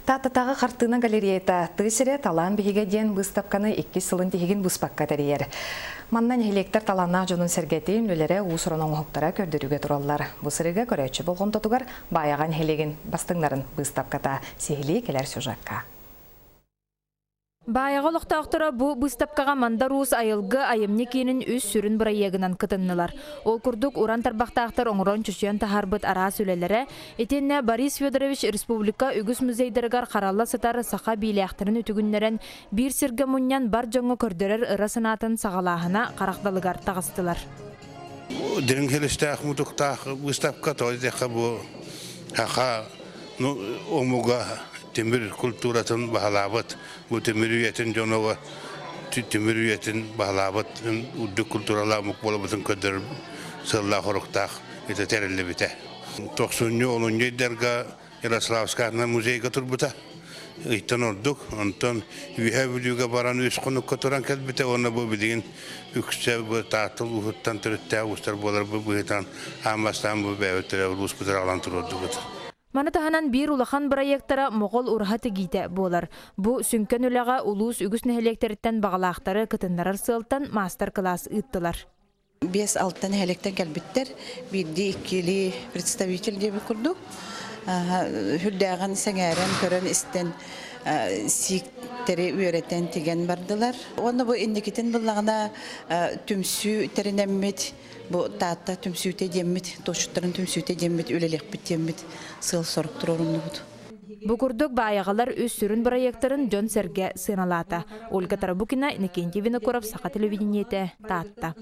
Тататағы қартына галереяда тысыре талан бейге ден выставканы 2 сылын тегін бұспаққа тәрейер. Маннан хелектер таланна жонын сәргетейін өлері ұсырының ұқтара көрдіруге тұралар. Бұсырыға көрәтші болғын тұтығар баяған хелеген бастыңларын выставката сейлі келер сюжакка. Баяғы лықтақтыра бұ бұстапқаға мандарус айылғы айымне кейінің өз сүрін бұрайегінан кытыннылар. Ол күрдік уран тарбақтақтыр оңырон чүсүйен тахарбыт ара сүлелері. Етенне Борис Федорович Республика үгіс музейдерігар қаралла сытар сақа бейліяқтырын өтігінлерін бір сіргі мұннян бар жоңы көрдерер ырасынатын сағалағына қарақдалығар тағыстылар. Дирин хелестақ мұтықтақ выставка тойдеқа бұ хақа омуға темір культуратын бағалабыт, бұл темір үйетін жонова темір үйетін бағалабыт, ұдды культурала мұқ болабытын көдір сылла қорықтақ еті тәрілі біті. 90-10 ейдерға Ярославскарна музейға тұрбыта. Иттан ордық, онтан үйе бүліге баран өз қонық көтіран кәлбіті, оны бұл білген үксе бұл тағытыл ұғыттан түрітті ұстар болар бұл бұғытан амастан бұл бәуіттірі ұлыс бұтыр алан тұрды бұты. Манатаханан бір улахан проекттара моғол урхаты гейте болар. Бу сүнкен үліға улус үгіс нәхелектеріттен бағалақтары кытындарар сылтан мастер-класс ыттылар. 5-6 хелектен кәлбіттер, бірді 2 представитель дебі күрді. Хүрдәғын сәңәрен көрін істен сиктері үйретен теген бардылар. Оны бұл индекетін бұлағына түмсі терінеммет, бұл таатта түмсүйте деммет, тошыттарын түмсүйте деммет, өлелек біт деммет, сыл сорық тұр орынды бұд. Бұқырдық баяғалар өз сүрін проекттарын жон сәрге сыналата. Ольга Тарабукина, Иннокентий Винокуров, Сақа телевидениеті, таатта.